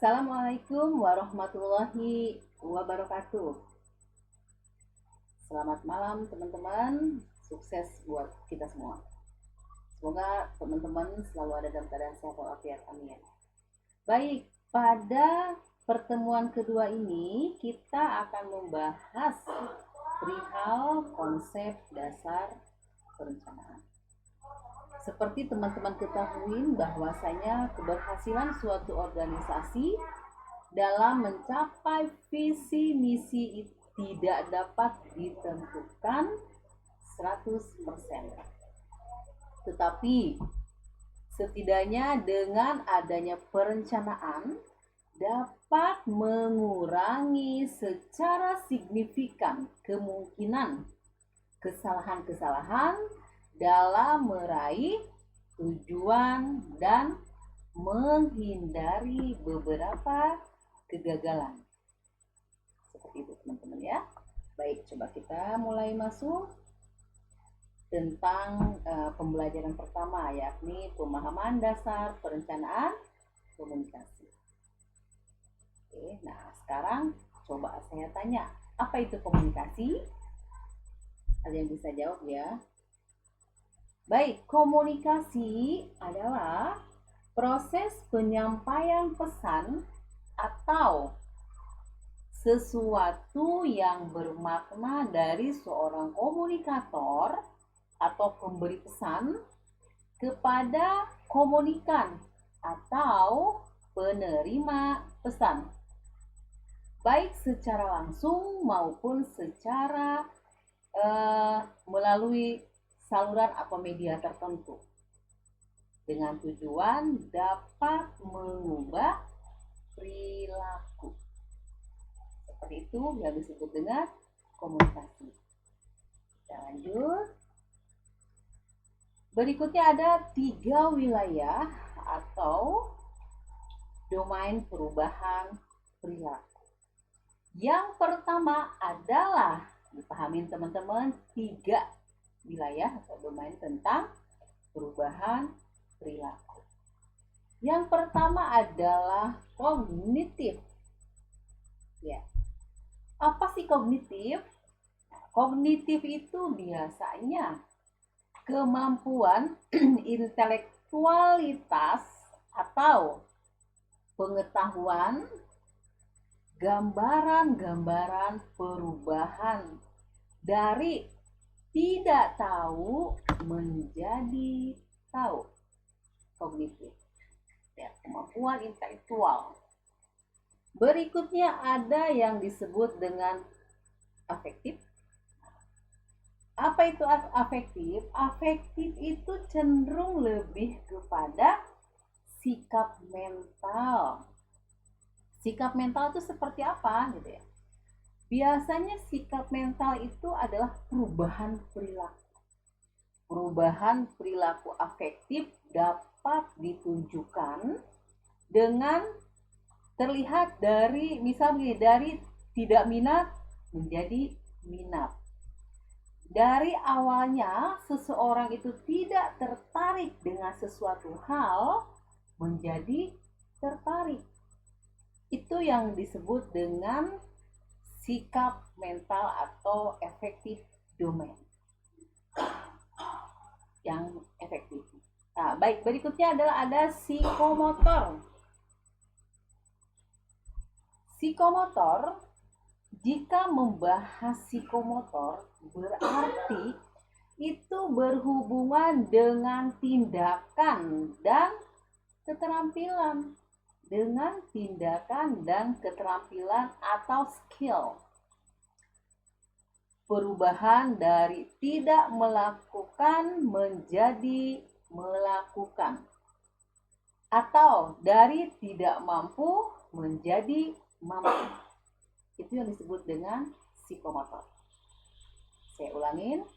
Assalamualaikum warahmatullahi wabarakatuh. Selamat malam teman-teman, sukses buat kita semua. Semoga teman-teman selalu ada dalam keadaan sehat walafiat, amin. Baik, pada pertemuan kedua ini kita akan membahas perihal konsep dasar perencanaan. Seperti teman-teman ketahui bahwasanya keberhasilan suatu organisasi dalam mencapai visi misi tidak dapat ditentukan 100%. Tetapi setidaknya dengan adanya perencanaan dapat mengurangi secara signifikan kemungkinan kesalahan-kesalahan dalam meraih tujuan dan menghindari beberapa kegagalan. Seperti itu teman-teman ya. Baik, coba kita mulai masuk tentang pembelajaran pertama, yakni pemahaman dasar perencanaan komunikasi. Oke, nah sekarang coba saya tanya, apa itu komunikasi? Ada yang bisa jawab ya? Baik, komunikasi adalah proses penyampaian pesan atau sesuatu yang bermakna dari seorang komunikator atau pemberi pesan kepada komunikan atau penerima pesan, baik secara langsung maupun secara melalui saluran atau media tertentu, dengan tujuan dapat mengubah perilaku. Seperti itu yang disebut dengan komunikasi. Kita lanjut. Berikutnya ada 3 wilayah atau domain perubahan perilaku. Yang pertama adalah, dipahami teman-teman, 3 wilayah atau domain tentang perubahan perilaku. Yang pertama adalah kognitif. Ya. Apa sih kognitif? Kognitif itu biasanya kemampuan intelektualitas atau pengetahuan gambaran-gambaran perubahan dari tidak tahu menjadi tahu. Kognitif ya, kemampuan intelektual. Berikutnya ada yang disebut dengan afektif. Apa itu afektif? Afektif itu cenderung lebih kepada sikap mental. Sikap mental itu seperti apa gitu ya? Biasanya sikap mental itu adalah perubahan perilaku. Perubahan perilaku afektif dapat ditunjukkan dengan terlihat dari misalnya dari tidak minat menjadi minat. Dari awalnya seseorang itu tidak tertarik dengan sesuatu hal menjadi tertarik. Itu yang disebut dengan sikap mental atau efektif domain yang efektif. Nah, baik, berikutnya adalah ada psikomotor. Psikomotor, jika membahas psikomotor berarti itu berhubungan dengan tindakan dan keterampilan. Dengan tindakan dan keterampilan atau skill. Perubahan dari tidak melakukan menjadi melakukan. Atau dari tidak mampu menjadi mampu. Itu yang disebut dengan psikomotor. Saya ulangin.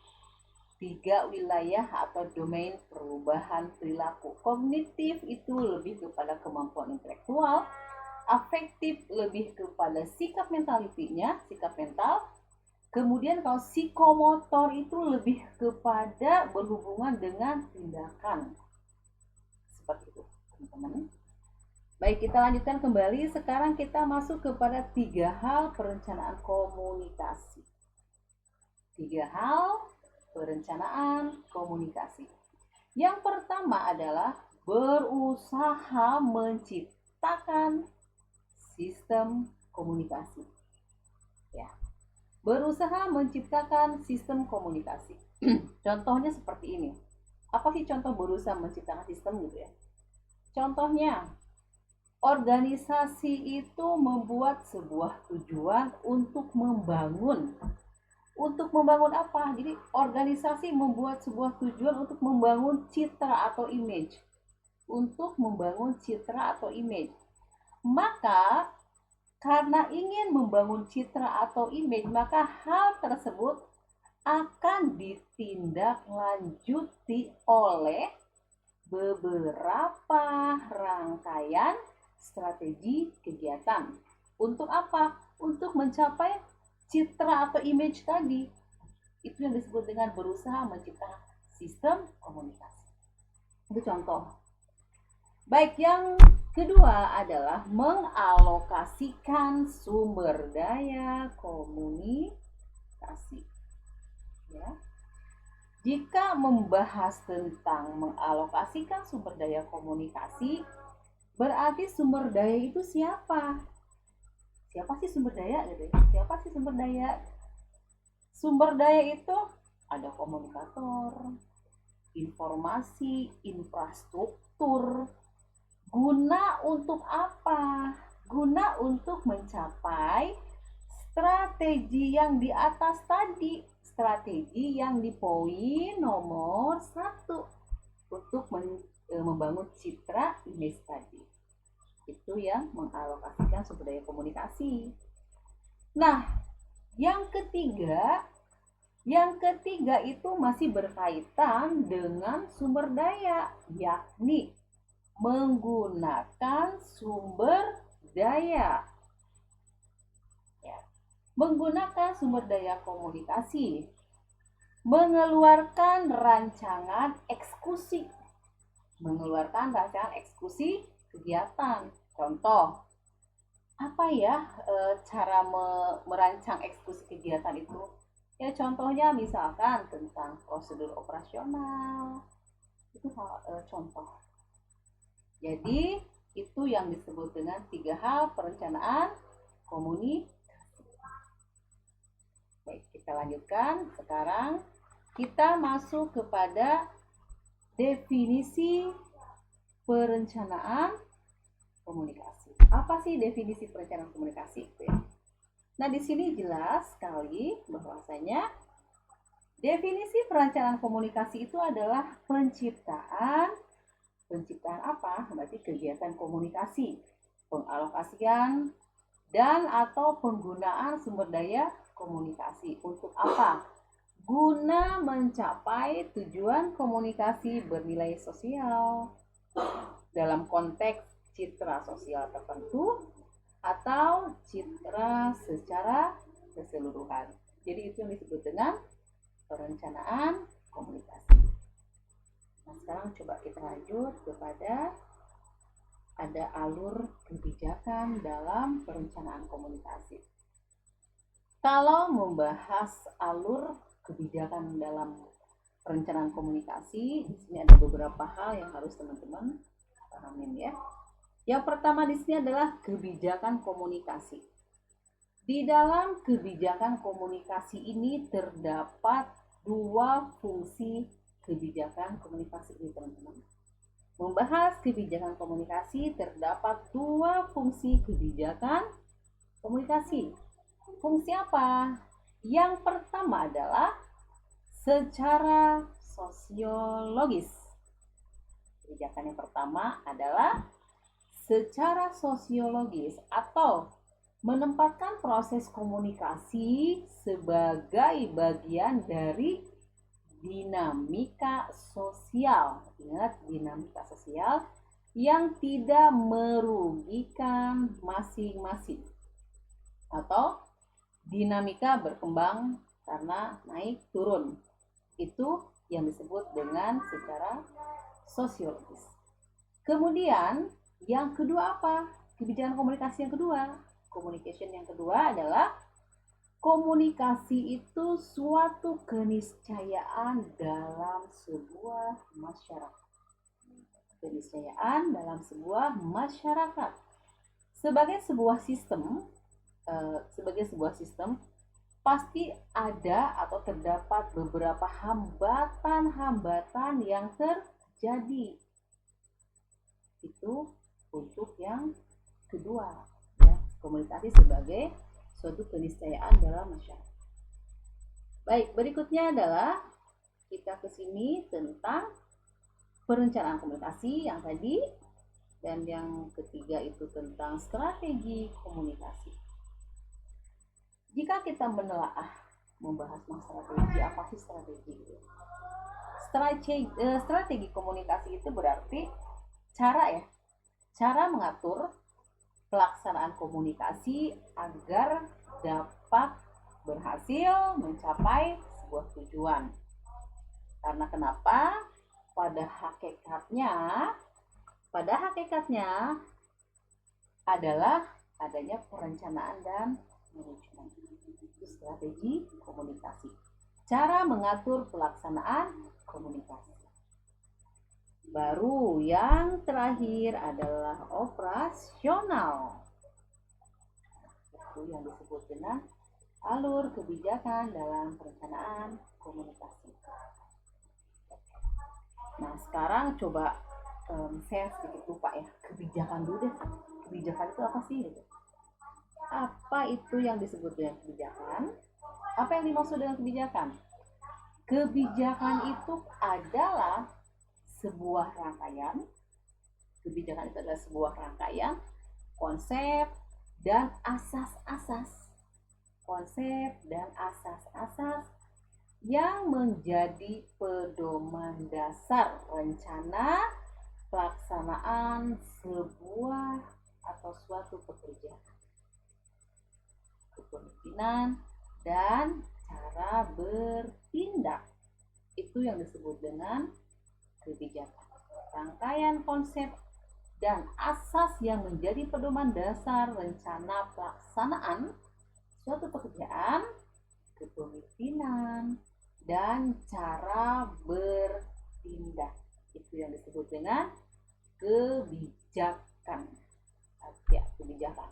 3 wilayah atau domain perubahan perilaku. Kognitif itu lebih kepada kemampuan intelektual, afektif lebih kepada sikap mentalitinya, sikap mental. Kemudian kalau psikomotor itu lebih kepada berhubungan dengan tindakan. Seperti itu, teman-teman. Baik, kita lanjutkan kembali. Sekarang kita masuk kepada 3 hal perencanaan komunikasi. 3 hal perencanaan komunikasi. Yang pertama adalah berusaha menciptakan sistem komunikasi. Ya, berusaha menciptakan sistem komunikasi. Contohnya seperti ini. Apa sih contoh berusaha menciptakan sistem gitu ya? Contohnya, organisasi itu membuat sebuah tujuan untuk membangun. Untuk membangun apa? Jadi organisasi membuat sebuah tujuan untuk membangun citra atau image. Untuk membangun citra atau image. Maka karena ingin membangun citra atau image, maka hal tersebut akan ditindaklanjuti oleh beberapa rangkaian strategi kegiatan. Untuk apa? Untuk mencapai citra atau image tadi. Itu yang disebut dengan berusaha menciptakan sistem komunikasi. Itu contoh. Baik, yang kedua adalah mengalokasikan sumber daya komunikasi. Ya. Jika membahas tentang mengalokasikan sumber daya komunikasi, berarti sumber daya itu siapa? Siapa sih sumber daya gitu ya? Siapa sih sumber daya? Sumber daya itu ada komunikator, informasi, infrastruktur. Guna untuk apa? Guna untuk mencapai strategi yang di atas tadi. Strategi yang di poin nomor 1 untuk membangun citra image tadi. Itu yang mengalokasikan sumber daya komunikasi. Nah, yang ketiga itu masih berkaitan dengan sumber daya, yakni menggunakan sumber daya. Ya. Menggunakan sumber daya komunikasi. Mengeluarkan rancangan eksekusi. Mengeluarkan rancangan eksekusi kegiatan. Contoh, apa ya cara merancang eksekusi kegiatan itu? Ya contohnya misalkan tentang prosedur operasional. Itu contoh. Jadi itu yang disebut dengan 3 hal perencanaan komunikasi. Baik, kita lanjutkan. Sekarang kita masuk kepada definisi perencanaan komunikasi. Apa sih definisi perencanaan komunikasi itu ya? Nah, di sini jelas sekali bahwasanya definisi perencanaan komunikasi itu adalah penciptaan apa? Berarti kegiatan komunikasi, pengalokasian dan atau penggunaan sumber daya komunikasi. Untuk apa? Guna mencapai tujuan komunikasi bernilai sosial dalam konteks citra sosial tertentu atau citra secara keseluruhan. Jadi itu yang disebut dengan perencanaan komunikasi. Nah, sekarang coba kita lanjut kepada ada alur kebijakan dalam perencanaan komunikasi. Kalau membahas alur kebijakan dalam perencanaan komunikasi, di sini ada beberapa hal yang harus teman-teman pahamin ya. Yang pertama di sini adalah kebijakan komunikasi. Di dalam kebijakan komunikasi ini terdapat 2 fungsi kebijakan komunikasi ini, teman-teman. Membahas kebijakan komunikasi terdapat 2 fungsi kebijakan komunikasi. Fungsi apa? Yang pertama adalah secara sosiologis. Kebijakan yang pertama adalah secara sosiologis atau menempatkan proses komunikasi sebagai bagian dari dinamika sosial. Ingat, dinamika sosial yang tidak merugikan masing-masing. Atau dinamika berkembang karena naik turun. Itu yang disebut dengan secara sosiologis. Kemudian Yang kedua apa? Kebijakan komunikasi yang kedua. Communication yang kedua adalah komunikasi itu suatu keniscayaan dalam sebuah masyarakat. Keniscayaan dalam sebuah masyarakat. Sebagai sebuah sistem, pasti ada atau terdapat beberapa hambatan-hambatan yang terjadi. Itu untuk yang kedua, ya, komunikasi sebagai suatu keniscayaan dalam masyarakat. Baik, berikutnya adalah kita ke sini tentang perencanaan komunikasi yang tadi, dan yang ketiga itu tentang strategi komunikasi. Jika kita membahas strategi, apa sih strategi? Strategi komunikasi itu berarti cara mengatur pelaksanaan komunikasi agar dapat berhasil mencapai sebuah tujuan. Karena kenapa? Pada hakikatnya adalah adanya perencanaan dan manajemen. Itu strategi komunikasi. Cara mengatur pelaksanaan komunikasi. Baru yang terakhir adalah operasional. Itu yang disebut dengan alur kebijakan dalam perencanaan komunikasi. Nah, sekarang coba saya sedikit lupa ya, kebijakan dulu deh. Kebijakan itu apa sih? Apa itu yang disebut dengan kebijakan? Apa yang dimaksud dengan kebijakan? Kebijakan itu adalah sebuah rangkaian. Kebijakan itu adalah sebuah rangkaian konsep dan asas-asas. Konsep dan asas-asas yang menjadi pedoman dasar rencana pelaksanaan sebuah atau suatu pekerjaan, kepemimpinan, dan cara bertindak. Itu yang disebut dengan kebijakan. Rangkaian konsep dan asas yang menjadi pedoman dasar rencana pelaksanaan suatu pekerjaan, kepemimpinan, dan cara bertindak. Itu yang disebut dengan kebijakan. Ya, kebijakan.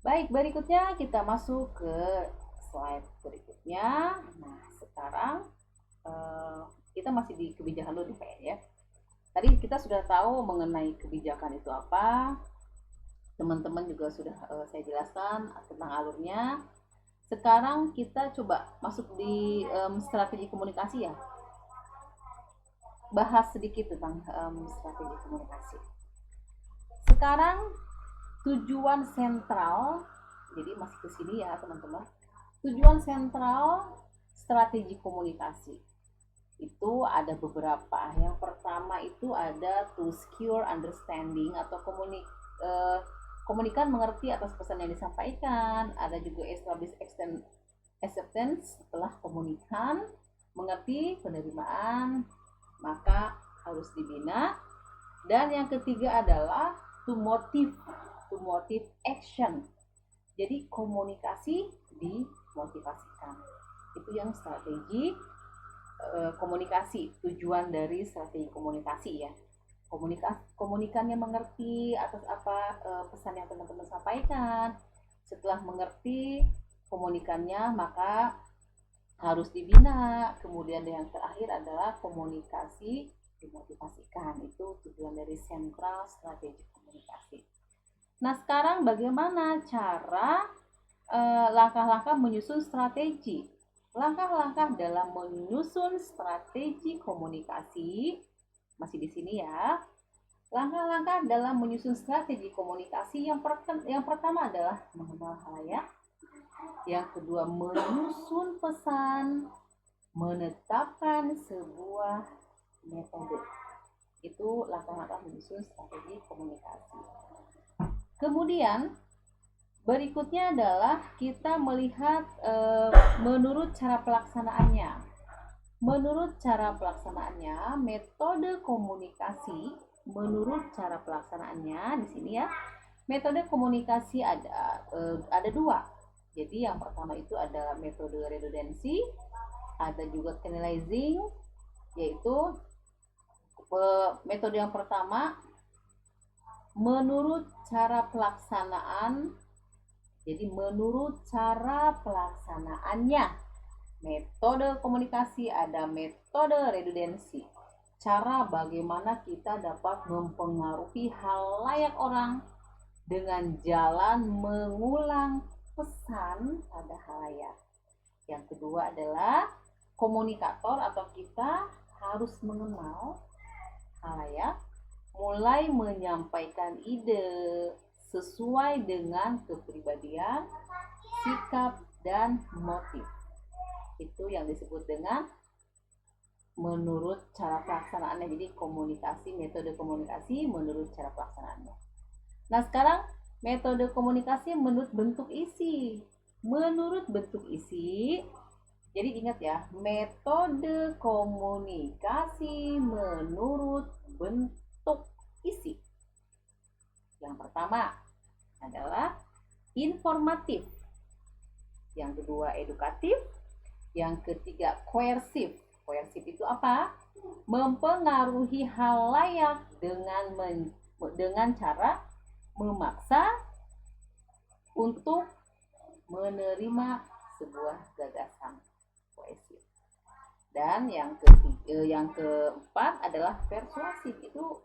Baik, berikutnya kita masuk ke slide berikutnya. Nah, sekarang kita masih di kebijakan dulu ya. Tadi kita sudah tahu mengenai kebijakan itu apa. Teman-teman juga sudah saya jelaskan tentang alurnya. Sekarang kita coba masuk di strategi komunikasi ya. Bahas sedikit tentang strategi komunikasi. Sekarang tujuan sentral, jadi masih ke sini ya teman-teman. Tujuan sentral strategi komunikasi itu ada beberapa. Yang pertama itu ada to secure understanding atau komunikan mengerti atas pesan yang disampaikan. Ada juga establish acceptance, setelah komunikan mengerti penerimaan maka harus dibina. Dan yang ketiga adalah to motive action. Jadi komunikasi dimotivasikan. Itu yang strategi komunikasi, tujuan dari strategi komunikasi ya. Komunikannya mengerti atas apa pesan yang teman-teman sampaikan. Setelah mengerti komunikannya maka harus dibina. Kemudian yang terakhir adalah komunikasi dimotivasikan. Itu tujuan dari sentral strategi komunikasi. Nah, sekarang bagaimana cara langkah-langkah menyusun strategi? Langkah-langkah dalam menyusun strategi komunikasi, masih di sini ya. Langkah-langkah dalam menyusun strategi komunikasi yang pertama adalah mengenal halayak. Yang kedua menyusun pesan, menetapkan sebuah metode. Itu langkah-langkah menyusun strategi komunikasi. Kemudian berikutnya adalah kita melihat menurut cara pelaksanaannya. Menurut cara pelaksanaannya, metode komunikasi menurut cara pelaksanaannya di sini ya. Metode komunikasi ada dua. Jadi yang pertama itu adalah metode redundancy, ada juga channelizing, yaitu metode yang pertama menurut cara pelaksanaan. Jadi menurut cara pelaksanaannya. Metode komunikasi ada metode redundancy. Cara bagaimana kita dapat mempengaruhi halayak orang dengan jalan mengulang pesan pada halayak. Yang kedua adalah komunikator atau kita harus mengenal halayak, mulai menyampaikan ide sesuai dengan kepribadian, sikap, dan motif. Itu yang disebut dengan menurut cara pelaksanaannya. Jadi komunikasi, metode komunikasi menurut cara pelaksanaannya. Nah sekarang metode komunikasi menurut bentuk isi. Menurut bentuk isi, jadi ingat ya, metode komunikasi menurut bentuk isi. Yang pertama adalah informatif, yang kedua edukatif, yang ketiga koersif. Koersif itu apa? Mempengaruhi halayak dengan cara memaksa untuk menerima sebuah gagasan. Koersif. Dan yang keempat adalah persuasif. Itu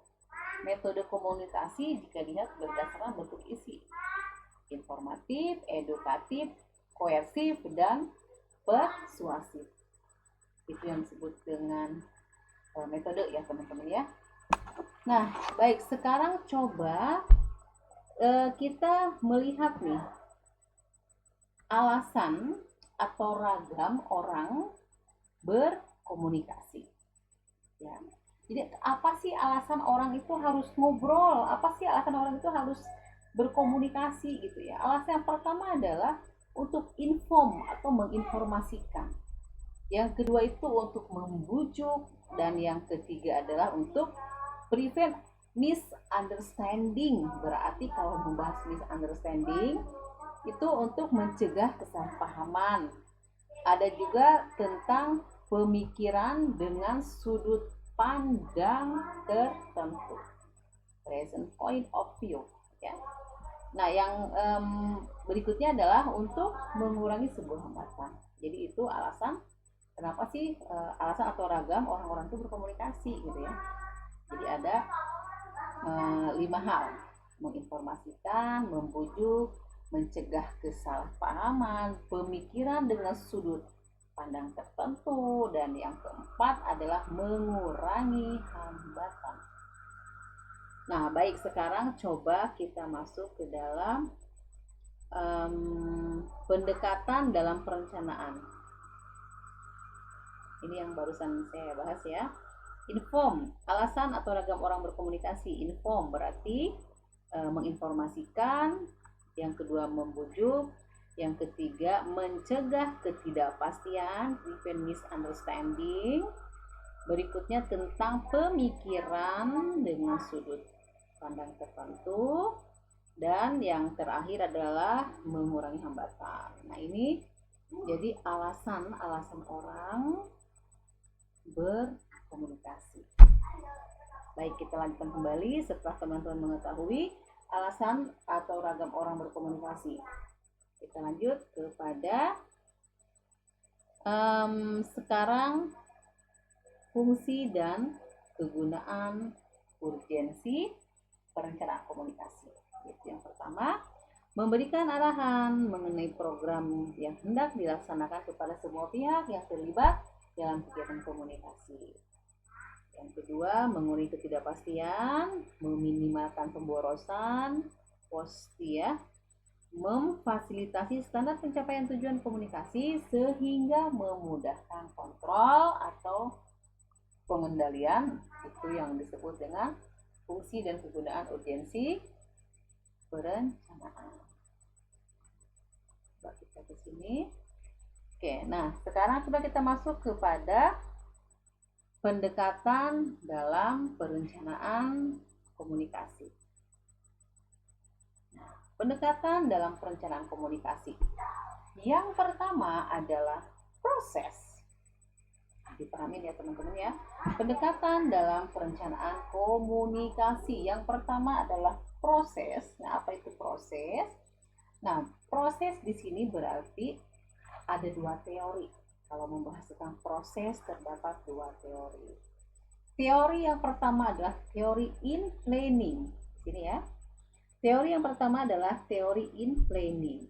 metode komunikasi jika dilihat berdasarkan bentuk isi. Informatif, edukatif, koersif, dan persuasif. Itu yang disebut dengan metode ya teman-teman ya. Nah baik, sekarang coba kita melihat nih alasan atau ragam orang berkomunikasi ya. Jadi apa sih alasan orang itu harus ngobrol? Apa sih alasan orang itu harus berkomunikasi gitu ya? Alasan yang pertama adalah untuk inform atau menginformasikan. Yang kedua itu untuk membujuk, dan yang ketiga adalah untuk prevent misunderstanding. Berarti kalau membahas misunderstanding itu untuk mencegah kesalahpahaman. Ada juga tentang pemikiran dengan sudut pandang tertentu, present point of view ya. Nah yang berikutnya adalah untuk mengurangi sebuah hambatan. Jadi itu alasan kenapa sih alasan atau ragam orang-orang itu berkomunikasi gitu ya. Jadi ada 5 hal: menginformasikan, membujuk, mencegah kesalahpahaman, pemikiran dengan sudut pandang tertentu, dan yang keempat adalah mengurangi hambatan. Nah baik, sekarang coba kita masuk ke dalam pendekatan dalam perencanaan. Ini yang barusan saya bahas ya. Inform, alasan atau ragam orang berkomunikasi. Inform berarti menginformasikan, yang kedua membujuk, yang ketiga mencegah ketidakpastian, prevent misunderstanding. Berikutnya tentang pemikiran dengan sudut pandang tertentu, dan yang terakhir adalah mengurangi hambatan. Nah ini jadi alasan orang berkomunikasi. Baik, kita lanjutkan kembali setelah teman-teman mengetahui alasan atau ragam orang berkomunikasi. Kita lanjut kepada sekarang fungsi dan kegunaan urgensi perencanaan komunikasi. Yang pertama, memberikan arahan mengenai program yang hendak dilaksanakan kepada semua pihak yang terlibat dalam kegiatan komunikasi. Yang kedua, mengurangi ketidakpastian, meminimalkan pemborosan, ya, memfasilitasi standar pencapaian tujuan komunikasi sehingga memudahkan kontrol atau pengendalian. Itu yang disebut dengan fungsi dan kegunaan urgensi perencanaan. Coba kita ke sini. Oke, nah sekarang coba kita masuk kepada pendekatan dalam perencanaan komunikasi. Pendekatan dalam perencanaan komunikasi. Yang pertama adalah proses. Dipahamin ya teman-teman ya. Pendekatan dalam perencanaan komunikasi. Yang pertama adalah proses. Nah, apa itu proses? Nah, proses di sini berarti ada dua teori. Kalau membahas tentang proses terdapat dua teori. Teori yang pertama adalah teori in planning. Di sini ya. Teori yang pertama adalah teori in planning.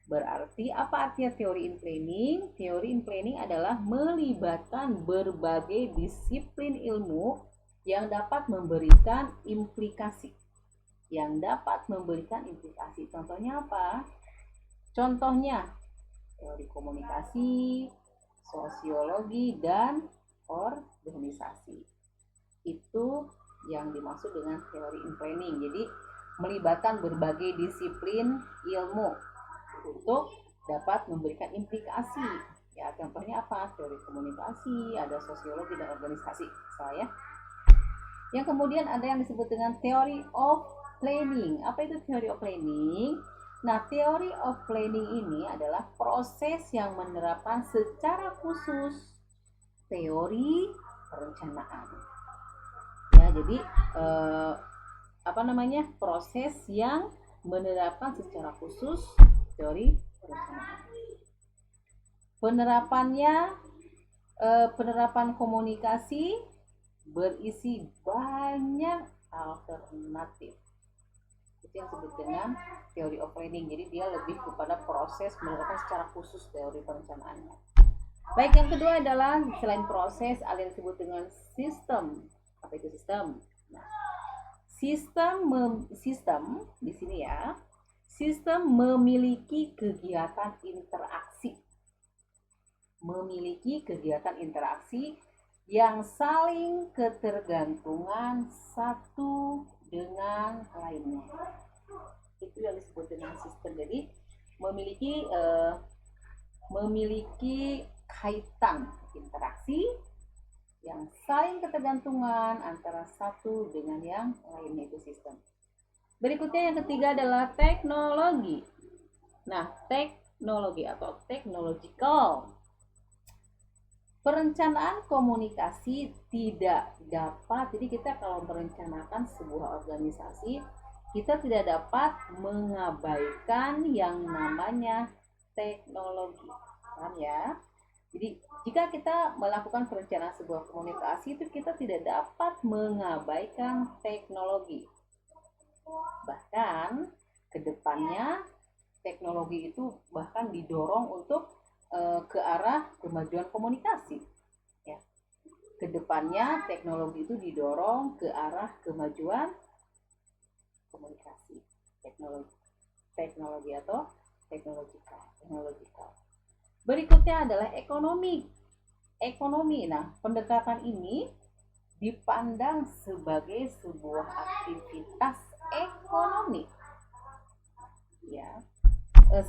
Berarti apa artinya teori in planning? Teori in planning adalah melibatkan berbagai disiplin ilmu yang dapat memberikan implikasi. Contohnya apa? Contohnya teori komunikasi, sosiologi, dan organisasi. Itu yang dimaksud dengan teori in planning. Jadi melibatkan berbagai disiplin ilmu untuk dapat memberikan implikasi. Ya, contohnya apa? Teori komunikasi, ada sosiologi dan organisasi. Saya. Yang kemudian ada yang disebut dengan teori of planning. Apa itu teori of planning? Nah, teori of planning ini adalah proses yang menerapkan secara khusus teori perencanaan. Ya, jadi proses yang menerapkan secara khusus teori perencanaan. Penerapan komunikasi berisi banyak alternatif. Itu yang disebut dengan teori of planning. Jadi dia lebih kepada proses menerapkan secara khusus teori perencanaannya. Baik, yang kedua adalah selain proses ada yang disebut dengan sistem. Apa itu sistem? Nah, sistem di sini ya. Sistem memiliki kegiatan interaksi yang saling ketergantungan satu dengan lainnya. Itu yang disebut dengan sistem. Jadi memiliki kaitan interaksi yang saling ketergantungan antara satu dengan yang lainnya, itu sistem. Berikutnya yang ketiga adalah teknologi. Nah, teknologi atau technological. Perencanaan komunikasi tidak dapat, jadi kita kalau merencanakan sebuah organisasi, kita tidak dapat mengabaikan yang namanya teknologi. Paham ya? Jadi jika kita melakukan perencanaan sebuah komunikasi itu kita tidak dapat mengabaikan teknologi. Bahkan kedepannya teknologi itu bahkan didorong untuk ke arah kemajuan komunikasi. Ya. Kedepannya teknologi itu didorong ke arah kemajuan komunikasi. Teknologi atau teknologikal. Berikutnya adalah ekonomi. Nah, pendekatan ini dipandang sebagai sebuah aktivitas ekonomi. Ya.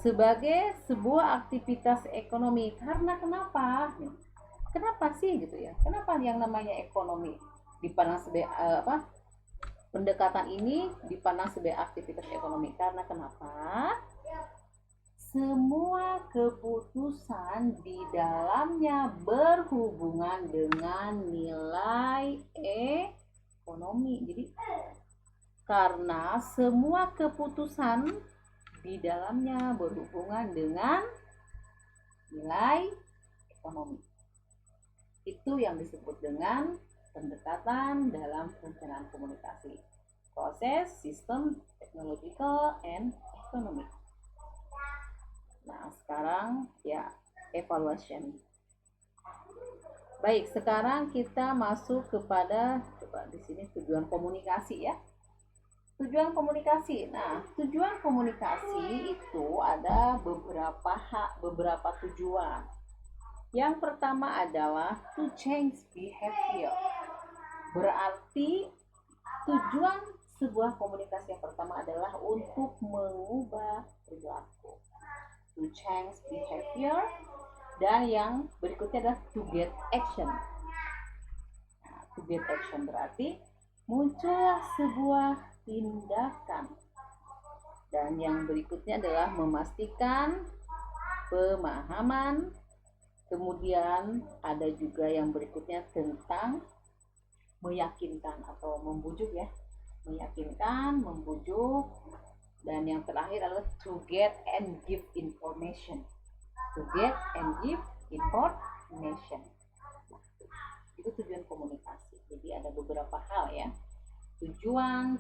Sebagai sebuah aktivitas ekonomi. Karena kenapa? Kenapa sih gitu ya? Kenapa yang namanya ekonomi dipandang sebagai pendekatan ini dipandang sebagai aktivitas ekonomi? Karena kenapa? Semua keputusan di dalamnya berhubungan dengan nilai ekonomi. Jadi karena semua keputusan di dalamnya berhubungan dengan nilai ekonomi. Itu yang disebut dengan pendekatan dalam perencanaan komunikasi. Proses, sistem, technological, and economic. Nah, sekarang ya evaluation. Baik, sekarang kita masuk kepada di sini tujuan komunikasi ya. Tujuan komunikasi. Nah, tujuan komunikasi itu ada beberapa tujuan. Yang pertama adalah to change behavior. Berarti tujuan sebuah komunikasi yang pertama adalah untuk mengubah perilaku. To change behavior. Dan yang berikutnya adalah to get action. Nah, to get action berarti muncullah sebuah tindakan. Dan yang berikutnya adalah memastikan pemahaman. Kemudian ada juga yang berikutnya tentang meyakinkan atau membujuk ya. Meyakinkan, membujuk. Dan yang terakhir adalah to get and give information. To get and give information. Itu tujuan komunikasi. Jadi ada beberapa hal ya. Tujuan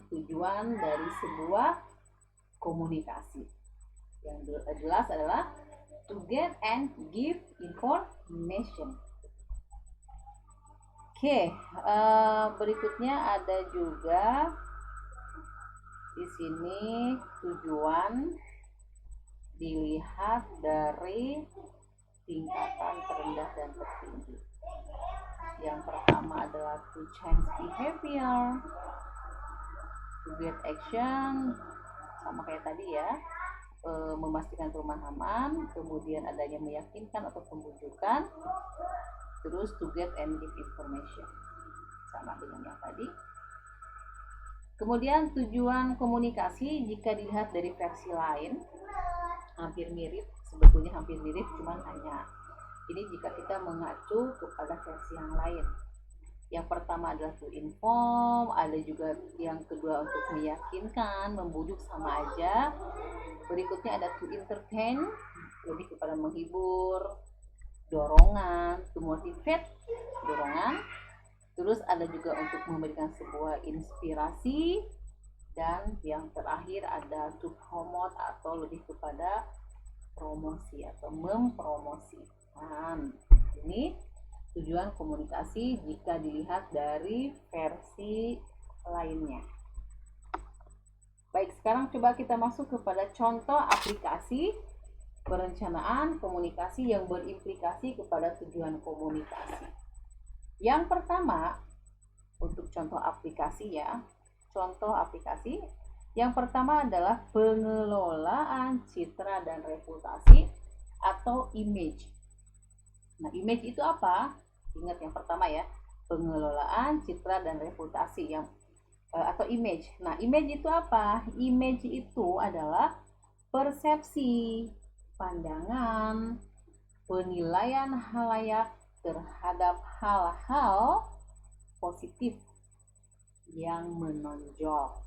dari sebuah komunikasi. Yang jelas adalah to get and give information. Oke, berikutnya ada juga di sini tujuan dilihat dari tingkatan terendah dan tertinggi. Yang pertama adalah to change behavior, to get action, sama kayak tadi ya, memastikan pemahaman, kemudian adanya meyakinkan atau pembujukan, terus to get and give information, sama dengan yang tadi. Kemudian tujuan komunikasi jika dilihat dari versi lain hampir mirip, sebetulnya hampir mirip, cuman hanya ini jika kita mengacu kepada versi yang lain. Yang pertama adalah to inform, ada juga yang kedua untuk meyakinkan, membujuk, sama aja. Berikutnya ada to entertain, lebih kepada menghibur, dorongan, to motivate, dorongan. Terus ada juga untuk memberikan sebuah inspirasi. Dan yang terakhir ada to promote atau lebih kepada promosi atau mempromosikan. Ini tujuan komunikasi jika dilihat dari versi lainnya. Baik, sekarang coba kita masuk kepada contoh aplikasi perencanaan komunikasi yang berimplikasi kepada tujuan komunikasi. Yang pertama, untuk contoh aplikasi ya, contoh aplikasi yang pertama adalah pengelolaan citra dan reputasi atau image. Nah, image itu apa? Ingat yang pertama ya, pengelolaan citra dan reputasi yang atau image. Nah, image itu apa? Image itu adalah persepsi, pandangan, penilaian halayak terhadap hal-hal positif yang menonjol.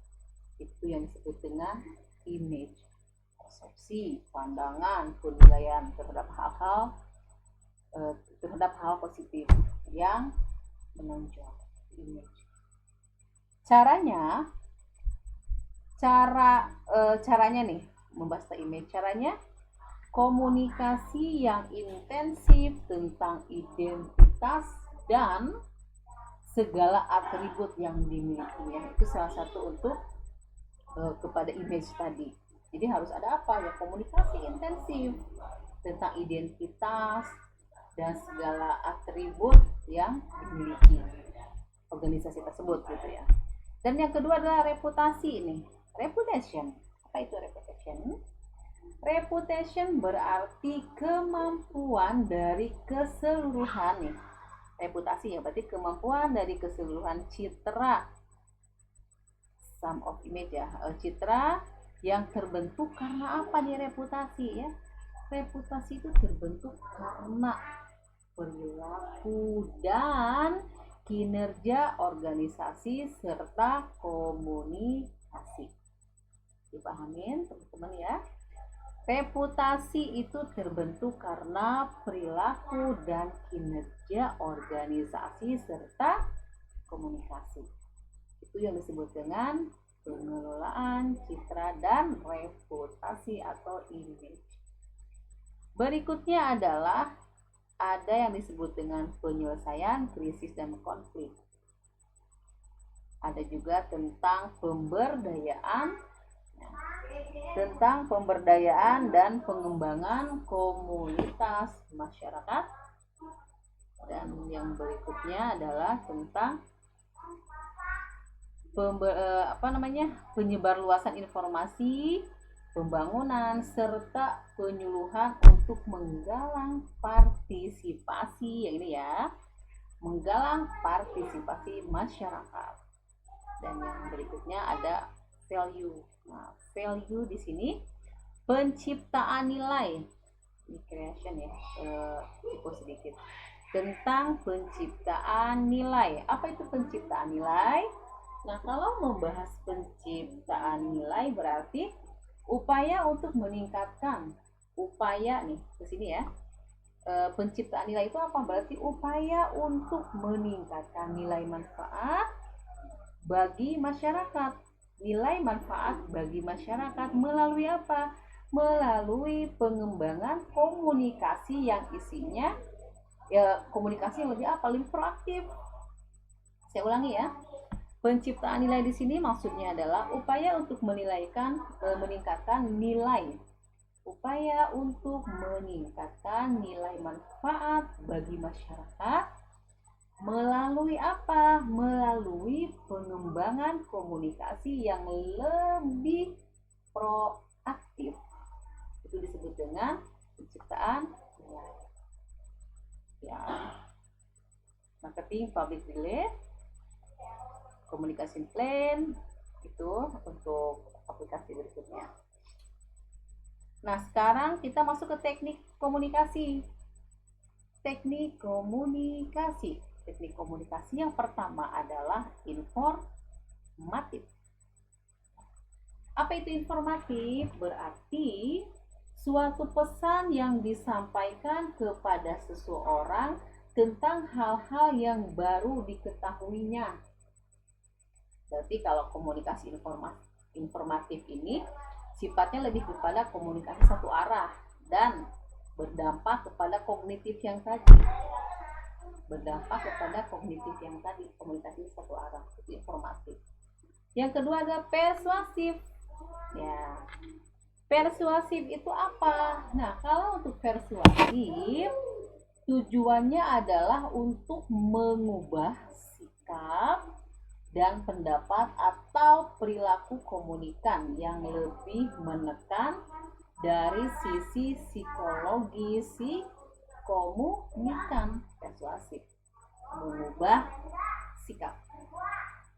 Itu yang disebut dengan image. Persepsi, pandangan, penilaian terhadap hal-hal positif yang menonjol. Image. Caranya nih membahas image. Caranya komunikasi yang intensif tentang identitas dan segala atribut yang dimilikinya. Itu salah satu untuk kepada image tadi. Jadi harus ada apa ya, komunikasi intensif tentang identitas dan segala atribut yang dimiliki organisasi tersebut gitu ya. Dan yang kedua adalah reputasi nih. Reputation. Apa itu reputation? Reputation berarti kemampuan dari keseluruhan nih. Reputasi ya berarti kemampuan dari keseluruhan citra. Sum of image ya. Citra yang terbentuk karena apa nih reputasi ya? Reputasi itu terbentuk karena perilaku dan kinerja organisasi serta komunikasi. Dipahamin teman-teman ya. Reputasi itu terbentuk karena perilaku dan kinerja organisasi serta komunikasi. Itu yang disebut dengan pengelolaan citra dan reputasi atau image. Berikutnya adalah ada yang disebut dengan penyelesaian krisis dan konflik. Ada juga tentang pemberdayaan dan pengembangan komunitas masyarakat. Dan yang berikutnya adalah tentang penyebarluasan informasi, pembangunan, serta penyuluhan untuk menggalang partisipasi, yang ini ya, menggalang partisipasi masyarakat. Dan yang berikutnya ada value. Nah, value di sini penciptaan nilai. Ini creation ya, tipe sedikit. Tentang penciptaan nilai. Apa itu penciptaan nilai? Nah, kalau membahas penciptaan nilai berarti upaya untuk meningkatkan. Upaya nih, ke sini ya. Penciptaan nilai itu apa? Berarti upaya untuk meningkatkan nilai manfaat bagi masyarakat. Nilai manfaat bagi masyarakat melalui apa? Melalui pengembangan komunikasi yang isinya komunikasi yang lebih apa? Lebih proaktif. Saya ulangi ya. Penciptaan nilai di sini maksudnya adalah upaya untuk meningkatkan nilai. Upaya untuk meningkatkan nilai manfaat bagi masyarakat melalui apa? Melalui pengembangan komunikasi yang lebih proaktif. Itu disebut dengan penciptaan nilai. Ya. Marketing, public relation, communication plan, itu untuk aplikasi berikutnya. Nah, sekarang kita masuk ke teknik komunikasi. Teknik komunikasi. Teknik komunikasi yang pertama adalah informatif. Apa itu informatif? Berarti suatu pesan yang disampaikan kepada seseorang tentang hal-hal yang baru diketahuinya. Berarti kalau komunikasi informatif ini sifatnya lebih kepada komunikasi satu arah dan berdampak kepada kognitif yang tadi. Komunikasi satu arah, itu informatif. Yang kedua ada persuasif. Ya. Persuasif itu apa? Nah, kalau untuk persuasif tujuannya adalah untuk mengubah sikap dan pendapat atau perilaku komunikan yang lebih menekan dari sisi psikologi si komunikan. Persuasif, mengubah sikap,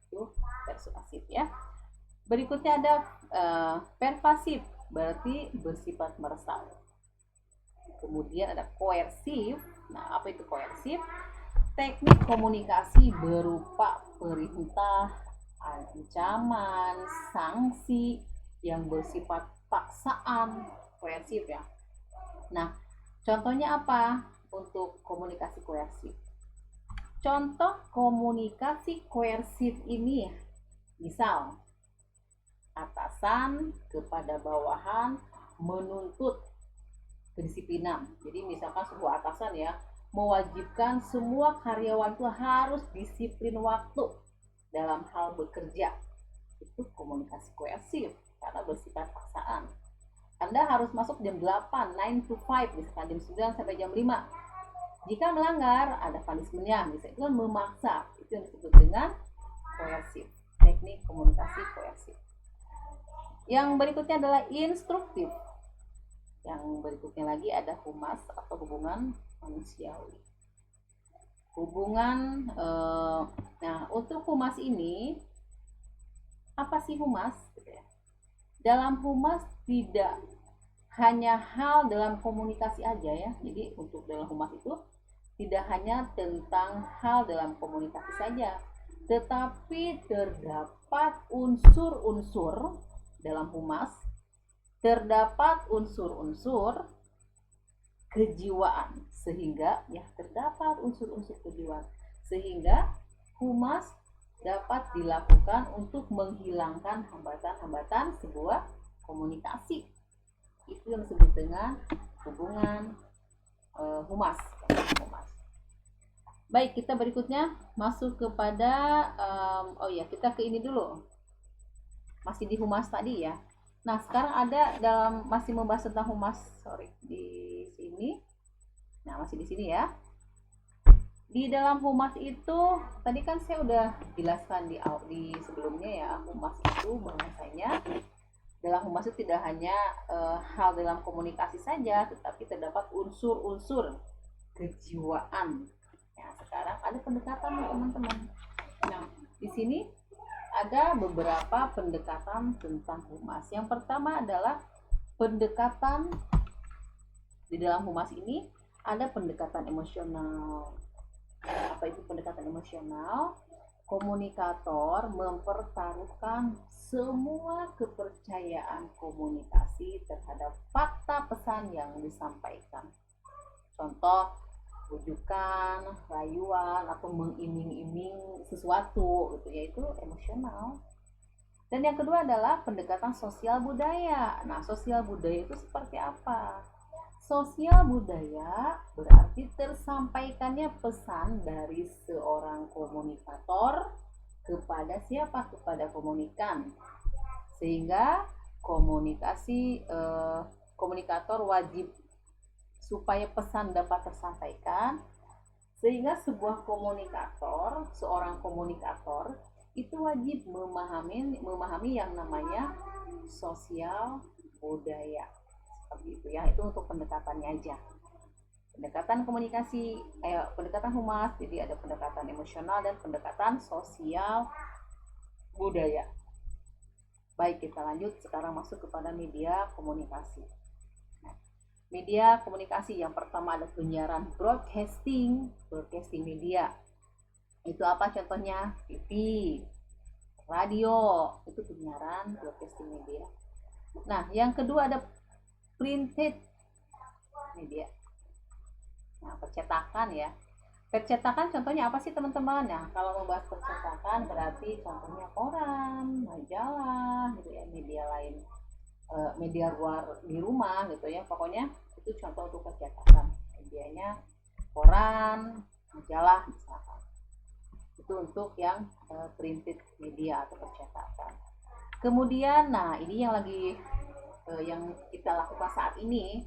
itu persuasif ya. Berikutnya ada pervasif, berarti bersifat meresap. Kemudian ada koersif. Nah, apa itu koersif? Teknik komunikasi berupa perintah, ancaman, sanksi yang bersifat paksaan, koersif ya. Nah, contohnya apa untuk komunikasi koersif? Contoh komunikasi koersif ini, misal atasan kepada bawahan menuntut kedisiplinan. Jadi misalkan sebuah atasan ya mewajibkan semua karyawan itu harus disiplin waktu dalam hal bekerja. Itu komunikasi koersif karena bersifat paksaan. Anda harus masuk jam 8, 9 to 5, misalkan jam 9 sampai jam 5. Jika melanggar, ada punishment-nya, misalnya itu memaksa. Itu yang disebut dengan koersif, teknik komunikasi koersif. Yang berikutnya adalah instruktif. Yang berikutnya lagi ada humas atau hubungan manusiawi. Nah, untuk humas ini, apa sih humas? Dalam humas tidak hanya hal dalam komunikasi aja ya. Jadi untuk dalam humas itu tidak hanya tentang hal dalam komunikasi saja, tetapi terdapat unsur-unsur dalam humas, terdapat unsur-unsur kejiwaan, sehingga humas dapat dilakukan untuk menghilangkan hambatan-hambatan sebuah komunikasi. Itu yang disebut dengan hubungan humas. Baik, kita berikutnya masuk kepada kita ke ini dulu. Masih di humas tadi ya. Nah, sekarang ada masih membahas tentang humas, di sini. Nah, masih di sini ya. Di dalam humas itu tadi kan saya udah jelaskan di sebelumnya ya, humas itu bahwasanya dalam humas itu tidak hanya hal dalam komunikasi saja, tetapi terdapat unsur-unsur kejiwaan. Nah, sekarang ada pendekatan teman-teman. Nah, di sini ada beberapa pendekatan tentang humas. Yang pertama adalah pendekatan di dalam humas ini ada pendekatan emosional. Apa itu pendekatan emosional? Komunikator mempertaruhkan semua kepercayaan komunikasi terhadap fakta pesan yang disampaikan. Contoh, bujukan, rayuan, atau mengiming-iming sesuatu gitu, yaitu emosional. Dan yang kedua adalah pendekatan sosial budaya. Nah, sosial budaya itu seperti apa? Sosial budaya berarti tersampaikannya pesan dari seorang komunikator kepada siapa? Kepada komunikan. Sehingga komunikator wajib supaya pesan dapat tersampaikan, sehingga seorang komunikator itu wajib memahami yang namanya sosial budaya. Seperti itu ya, itu untuk pendekatannya aja. Pendekatan komunikasi, pendekatan humas, jadi ada pendekatan emosional dan pendekatan sosial budaya. Baik, kita lanjut sekarang masuk kepada media komunikasi. Media komunikasi yang pertama ada penyiaran broadcasting media. Itu apa contohnya? TV, radio, itu penyiaran broadcasting media. Nah, yang kedua ada printed media. Nah, percetakan ya. Percetakan contohnya apa sih teman-teman? Nah, kalau membahas percetakan berarti contohnya koran, majalah, gitu ya, media lain, media luar di rumah gitu ya. Pokoknya itu contoh untuk percetakan. Medianya koran, majalah misalkan. Itu untuk yang printed media atau percetakan. Kemudian, nah ini yang lagi yang kita lakukan saat ini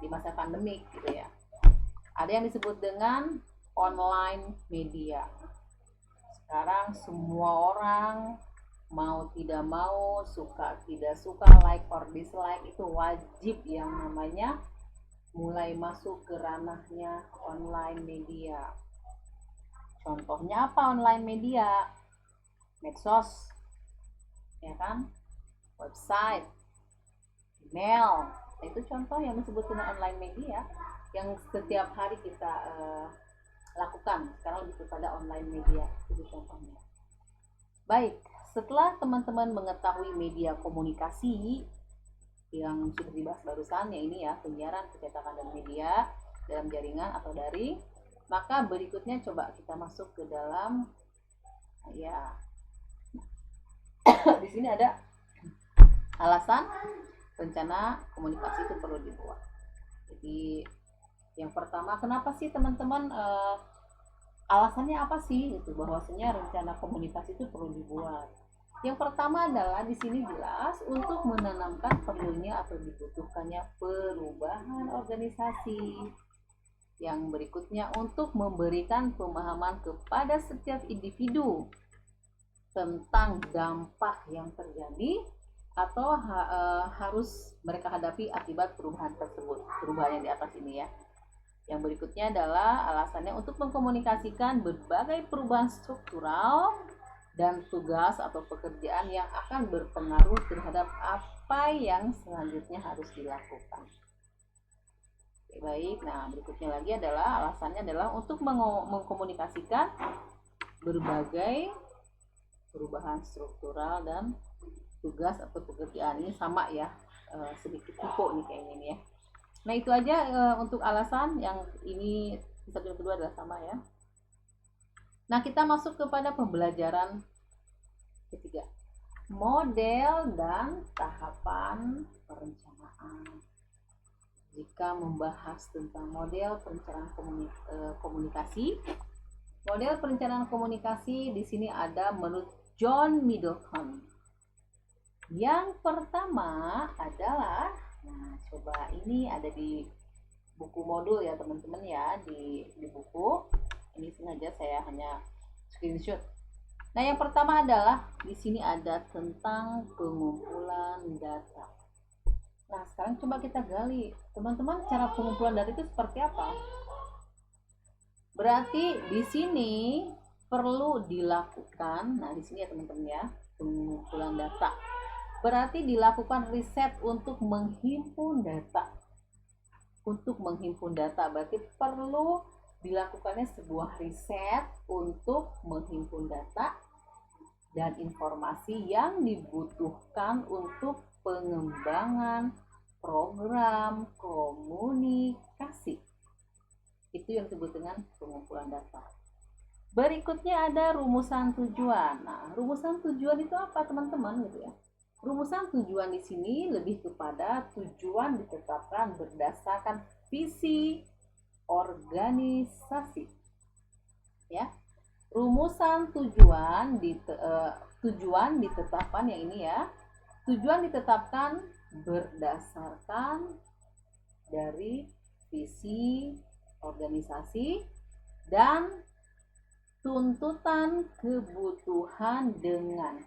di masa pandemik gitu ya. Ada yang disebut dengan online media. Sekarang semua orang mau tidak mau, suka tidak suka, like or dislike, itu wajib yang namanya mulai masuk ke ranahnya online media. Contohnya apa online media? Medsos, ya kan? Website, email, itu contoh yang disebut dengan online media yang setiap hari kita lakukan. Sekarang lebih kepada online media, itu contohnya. Baik, setelah teman-teman mengetahui media komunikasi yang sudah dibahas barusan, ya ini ya, penyiaran, percetakan, dan media dalam jaringan atau daring, maka berikutnya coba kita masuk ke dalam ya. Di sini ada alasan rencana komunikasi itu perlu dibuat. Jadi yang pertama, kenapa sih teman-teman, alasannya apa sih itu bahwasanya rencana komunikasi itu perlu dibuat? Yang pertama adalah di sini jelas untuk menanamkan perlunya atau dibutuhkannya perubahan organisasi. Yang berikutnya untuk memberikan pemahaman kepada setiap individu tentang dampak yang terjadi atau harus mereka hadapi akibat perubahan tersebut, perubahan yang di atas ini ya. Yang berikutnya adalah alasannya untuk mengkomunikasikan berbagai perubahan struktural dan tugas atau pekerjaan yang akan berpengaruh terhadap apa yang selanjutnya harus dilakukan. Oke, baik, nah berikutnya lagi adalah alasannya adalah untuk mengkomunikasikan berbagai perubahan struktural dan tugas atau pekerjaan. Ini sama ya, sedikit typo nih kayaknya ini ya. Nah itu aja untuk alasan. Yang ini satu yang kedua adalah sama ya. Nah kita masuk kepada pembelajaran ketiga, model dan tahapan perencanaan. Jika membahas tentang model perencanaan komunikasi, model perencanaan komunikasi di sini ada menurut John Middleton. Yang pertama adalah, nah coba ini ada di buku modul ya teman-teman ya, di buku ini sengaja saya hanya screenshot. Nah yang pertama adalah di sini ada tentang pengumpulan data. Nah sekarang coba kita gali teman-teman, cara pengumpulan data itu seperti apa? Berarti di sini perlu dilakukan. Nah, di sini ya teman-teman ya, pengumpulan data. Berarti dilakukan riset untuk menghimpun data. Untuk menghimpun data berarti perlu dilakukannya sebuah riset untuk menghimpun data dan informasi yang dibutuhkan untuk pengembangan program komunikasi. Itu yang disebut dengan pengumpulan data. Berikutnya ada rumusan tujuan. Nah, rumusan tujuan itu apa teman-teman gitu ya? Rumusan tujuan di sini lebih kepada tujuan ditetapkan berdasarkan visi organisasi. Ya. Rumusan tujuan ditetapkan yang ini ya. Tujuan ditetapkan berdasarkan dari visi organisasi dan tuntutan kebutuhan dengan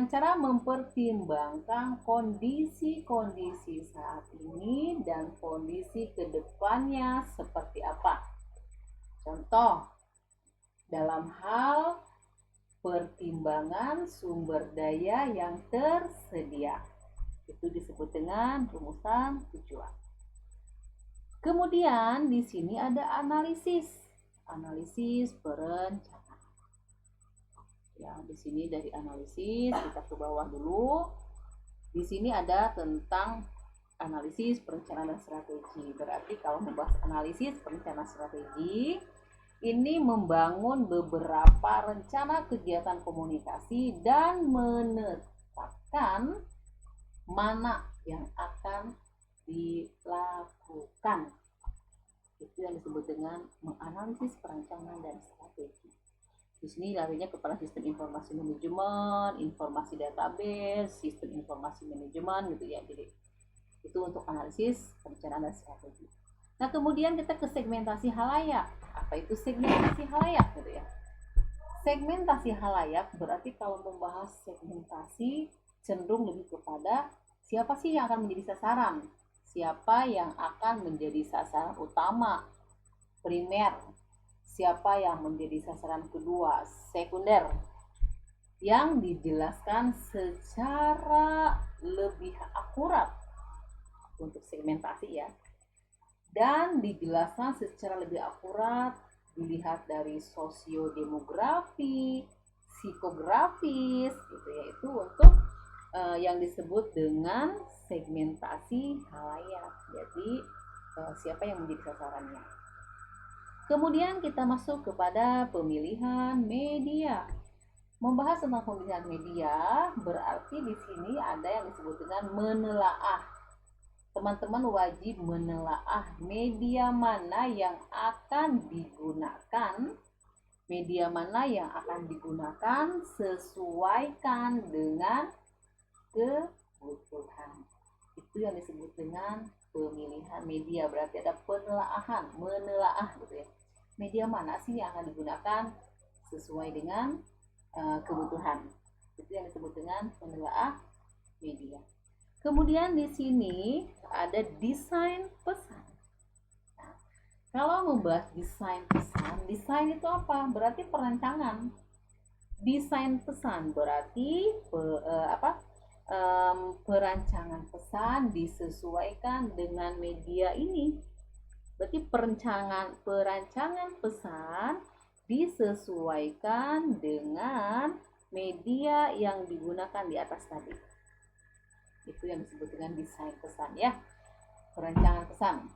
cara mempertimbangkan kondisi-kondisi saat ini dan kondisi kedepannya seperti apa. Contoh, dalam hal pertimbangan sumber daya yang tersedia. Itu disebut dengan rumusan tujuan. Kemudian di sini ada analisis perencanaan. Ya, di sini dari analisis kita ke bawah dulu. Di sini ada tentang analisis perencanaan dan strategi. Berarti kalau membahas analisis perencanaan strategi, ini membangun beberapa rencana kegiatan komunikasi dan menetapkan mana yang akan dilakukan. Itu yang disebut dengan menganalisis perencanaan dan strategi. Di sini larinya kepada sistem informasi manajemen, informasi database, sistem informasi manajemen gitu ya. Jadi itu untuk analisis perencanaan dan strategi. Nah, kemudian kita ke segmentasi halayak. Apa itu segmentasi halayak gitu ya? Segmentasi halayak berarti kalau membahas segmentasi cenderung lebih kepada siapa sih yang akan menjadi sasaran? Siapa yang akan menjadi sasaran utama, primer? Siapa yang menjadi sasaran kedua, sekunder? Yang dijelaskan secara lebih akurat untuk segmentasi ya. Dan dijelaskan secara lebih akurat dilihat dari sosiodemografi, psikografis gitu ya, itu untuk yang disebut dengan segmentasi halayak. Jadi siapa yang menjadi sasarannya. Kemudian kita masuk kepada pemilihan media. Membahas tentang pemilihan media berarti di sini ada yang disebut dengan menelaah. Teman-teman wajib menelaah media mana yang akan digunakan. Media mana yang akan digunakan sesuaikan dengan kebutuhan. Itu yang disebut dengan pemilihan media. Berarti ada penelaahan, menelaah gitu ya. Media mana sih yang akan digunakan sesuai dengan kebutuhan. Itu yang disebut dengan penelaah media. Kemudian di sini ada desain pesan. Nah, kalau membahas desain pesan, desain itu apa? Berarti perancangan. Desain pesan berarti perancangan pesan disesuaikan dengan media ini. Berarti perancangan pesan disesuaikan dengan media yang digunakan di atas tadi. Itu yang disebut dengan desain pesan ya, perancangan pesan.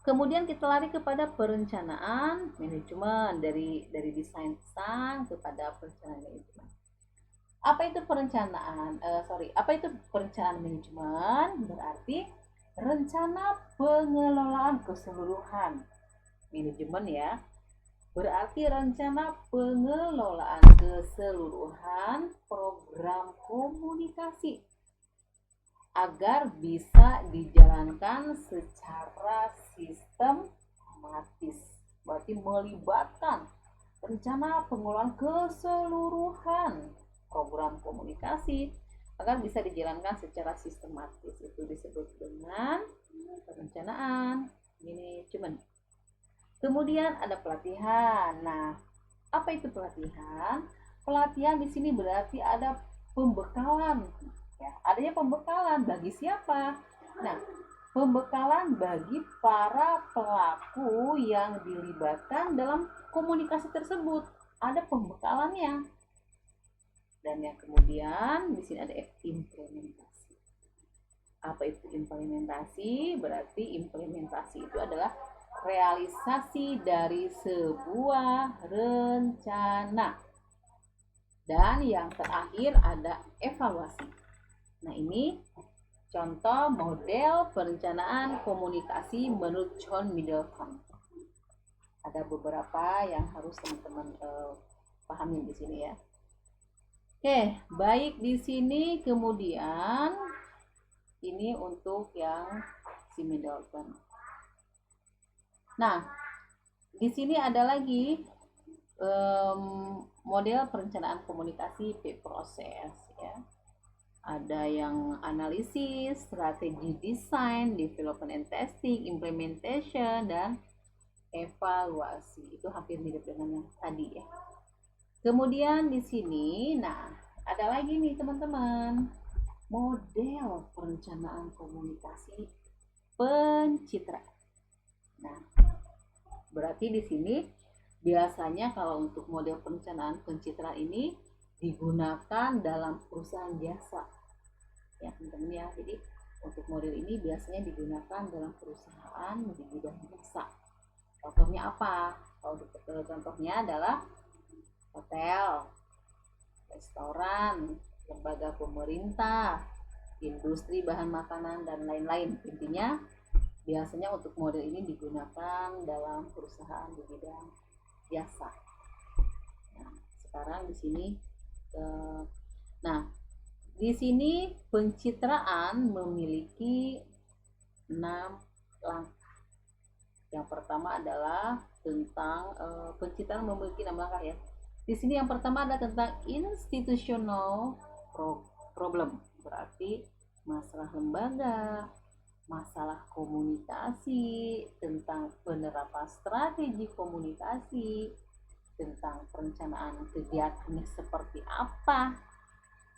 Kemudian kita lari kepada perencanaan manajemen, dari desain pesan kepada perencanaan manajemen. Apa itu perencanaan? Apa itu perencanaan manajemen? Berarti rencana pengelolaan keseluruhan. Manajemen ya. Berarti rencana pengelolaan keseluruhan program komunikasi agar bisa dijalankan secara sistematis. Berarti melibatkan rencana pengelolaan keseluruhan program komunikasi agar bisa dijalankan secara sistematis. Itu disebut dengan perencanaan manajemen. Kemudian ada pelatihan. Nah, apa itu pelatihan? Pelatihan di sini berarti ada pembekalan. Ya, adanya pembekalan bagi siapa? Nah, pembekalan bagi para pelaku yang dilibatkan dalam komunikasi tersebut. Ada pembekalannya. Dan yang kemudian di sini ada implementasi. Apa itu implementasi? Berarti implementasi itu adalah realisasi dari sebuah rencana. Dan yang terakhir ada evaluasi. Nah, ini contoh model perencanaan komunikasi menurut John Middleton. Ada beberapa yang harus teman-teman pahami di sini ya. Oke, baik di sini kemudian ini untuk yang si Middleton. Nah, di sini ada lagi model perencanaan komunikasi proses ya. Ada yang analisis, strategi desain, development and testing, implementation, dan evaluasi. Itu hampir mirip dengan yang tadi ya. Kemudian di sini, nah ada lagi nih teman-teman, model perencanaan komunikasi pencitraan. Nah, berarti di sini biasanya kalau untuk model perencanaan pencitraan ini digunakan dalam perusahaan jasa ya teman-teman ya. Jadi untuk model ini biasanya digunakan dalam perusahaan di bidang jasa. Contohnya apa? Contohnya adalah hotel, restoran, lembaga pemerintah, industri bahan makanan, dan lain-lain. Intinya biasanya untuk model ini digunakan dalam perusahaan di bidang jasa. Nah, sekarang di sini nah, di sini pencitraan memiliki 6 langkah. Yang pertama adalah tentang pencitraan memiliki 6 langkah ya. Di sini yang pertama ada tentang institutional problem, berarti masalah lembaga, masalah komunikasi, tentang penerapan strategi komunikasi, tentang perencanaan kegiatannya seperti apa,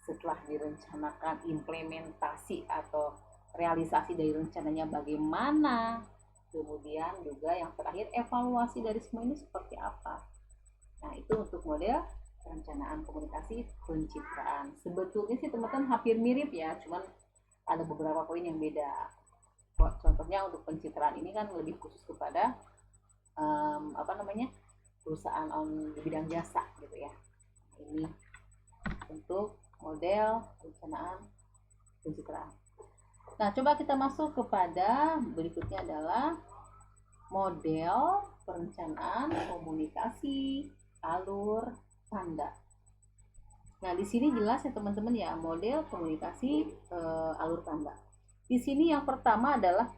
setelah direncanakan implementasi atau realisasi dari rencananya bagaimana, kemudian juga yang terakhir evaluasi dari semua ini seperti apa. Nah, itu untuk model perencanaan komunikasi pencitraan. Sebetulnya sih teman-teman hampir mirip ya, cuman ada beberapa poin yang beda. Contohnya untuk pencitraan ini kan lebih khusus kepada perusahaan di bidang jasa gitu ya. Ini untuk model perencanaan pencitraan. Nah, coba kita masuk kepada berikutnya adalah model perencanaan komunikasi alur tanda. Nah, di sini jelas ya teman-teman ya, model komunikasi alur tanda. Di sini yang pertama adalah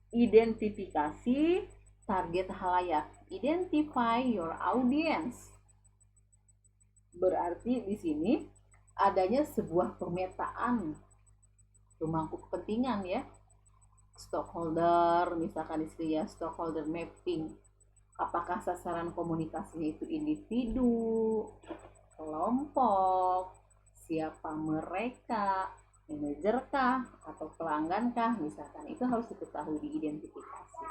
identifikasi target halayak. Identify your audience. Berarti di sini adanya sebuah pemetaan pemangku kepentingan ya, stockholder, misalkan di sini ya, stockholder mapping. Apakah sasaran komunikasinya itu individu, kelompok, siapa mereka, manajer kah atau pelanggan kah, misalkan itu harus diketahui, diidentifikasi.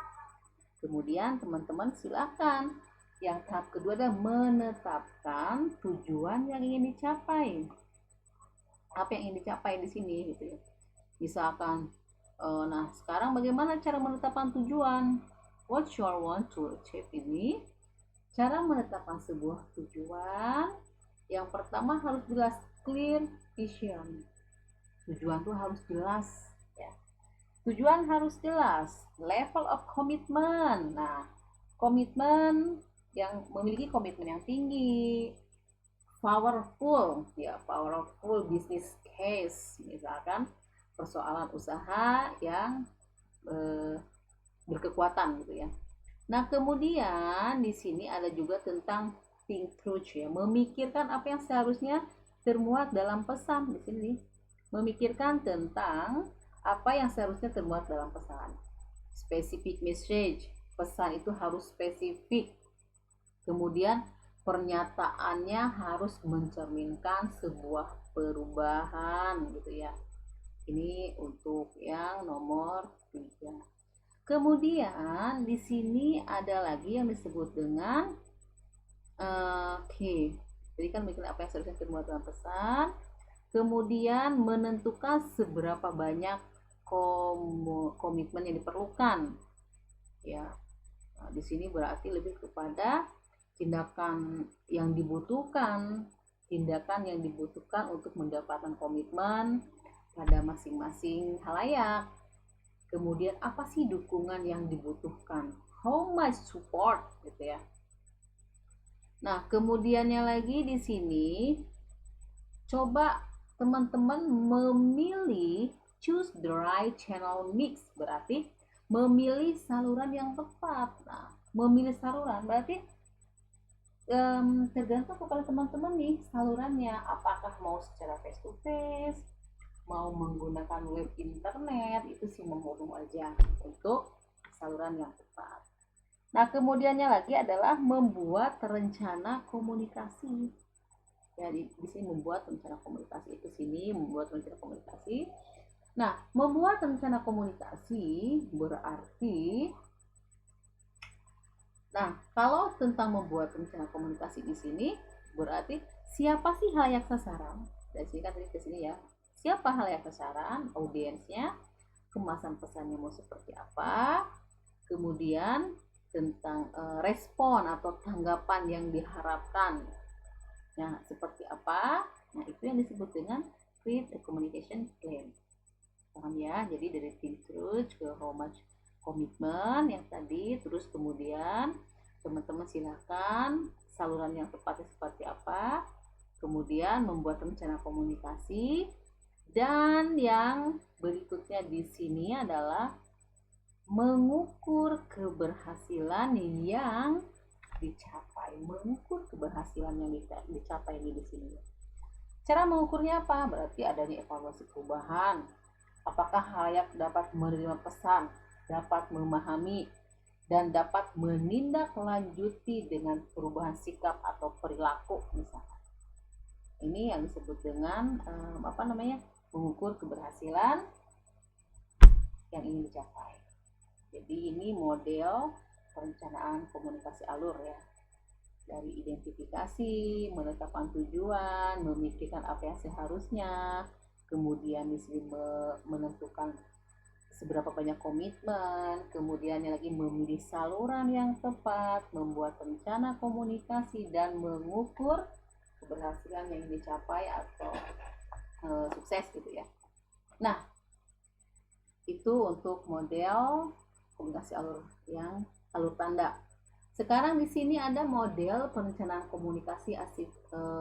Kemudian teman-teman silakan yang tahap kedua adalah menetapkan tujuan yang ingin dicapai. Apa yang ingin dicapai di sini gitu ya. Misalkan nah sekarang bagaimana cara menetapkan tujuan? What you want to achieve ini? Cara menetapkan sebuah tujuan yang pertama harus jelas, clear vision. Tujuan tuh harus jelas ya. Tujuan harus jelas, level of commitment. Nah, komitmen yang memiliki komitmen yang tinggi, powerful ya, powerful business case, misalkan persoalan usaha yang berkekuatan gitu ya. Nah, kemudian di sini ada juga tentang think through ya, memikirkan apa yang seharusnya termuat dalam pesan. Di sini memikirkan tentang apa yang seharusnya termuat dalam pesan. Specific message, pesan itu harus spesifik. Kemudian pernyataannya harus mencerminkan sebuah perubahan gitu ya. Ini untuk yang nomor 3. Kemudian di sini ada lagi yang disebut dengan jadi kan bikin apa yang seharusnya termuat dalam pesan, kemudian menentukan seberapa banyak komitmen yang diperlukan ya. Nah, di sini berarti lebih kepada tindakan yang dibutuhkan untuk mendapatkan komitmen pada masing-masing halayak. Kemudian apa sih dukungan yang dibutuhkan, how much support gitu ya. Nah, kemudiannya lagi di sini coba teman-teman memilih choose the right channel mix, berarti memilih saluran yang tepat. Nah, memilih saluran berarti tergantung kepada teman-teman nih salurannya, apakah mau secara face to face, mau menggunakan web internet, itu sih memudung aja untuk saluran yang tepat. Nah, kemudiannya lagi adalah membuat rencana komunikasi. Jadi di sini membuat rencana komunikasi, itu sini membuat rencana komunikasi. Nah, membuat rencana komunikasi berarti, nah, kalau tentang membuat rencana komunikasi di sini berarti siapa sih halayak sasaran? Dari sini kan tadi ke sini ya. Siapa halayak sasaran, audiensnya, kemasan pesannya mau seperti apa, kemudian tentang respon atau tanggapan yang diharapkan, nah seperti apa. Nah, itu yang disebut dengan create a communication plan. Paham ya? Jadi dari think through ke how much komitmen yang tadi, terus kemudian teman-teman silakan saluran yang tepatnya seperti apa, kemudian membuat rencana komunikasi, dan yang berikutnya di sini adalah mengukur keberhasilan yang dicapai. Mengukur keberhasilan yang dicapai ini di sini. Cara mengukurnya apa? Berarti adanya evaluasi perubahan. Apakah halayak dapat menerima pesan, dapat memahami, dan dapat menindaklanjuti dengan perubahan sikap atau perilaku misalnya. Ini yang disebut dengan mengukur keberhasilan yang ingin dicapai. Jadi ini model perencanaan komunikasi alur ya. Dari identifikasi, menetapkan tujuan, memikirkan apa yang seharusnya, kemudian di sini menentukan seberapa banyak komitmen, kemudian lagi memilih saluran yang tepat, membuat rencana komunikasi, dan mengukur keberhasilan yang dicapai atau sukses gitu ya. Nah, itu untuk model komunikasi alur yang alur tanda. Sekarang di sini ada model perencanaan komunikasi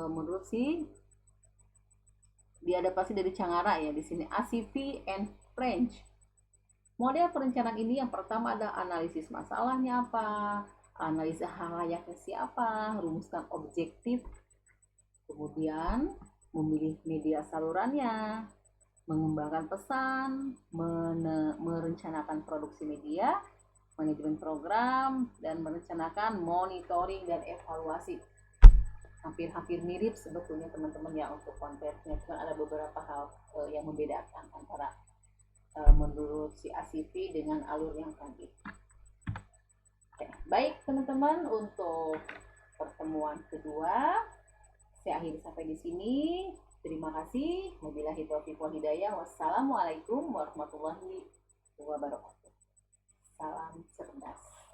menurut diadaptasi dari Cangara ya. Di sini ACV and French. Model perencanaan ini yang pertama ada analisis masalahnya apa, analisa halayaknya siapa, rumuskan objektif, kemudian memilih media salurannya, mengembangkan pesan, merencanakan produksi media, manajemen program, dan merencanakan monitoring dan evaluasi. Hampir mirip sebetulnya teman-teman ya untuk kontennya, cuma ada beberapa hal yang membedakan antara menurut si ACV dengan alur yang tadi. Oke, baik teman-teman, untuk pertemuan kedua saya akhiri sampai di sini. Terima kasih. Wabillahi taufiq wal hidayah. Wassalamualaikum warahmatullahi wabarakatuh. Salam cerdas.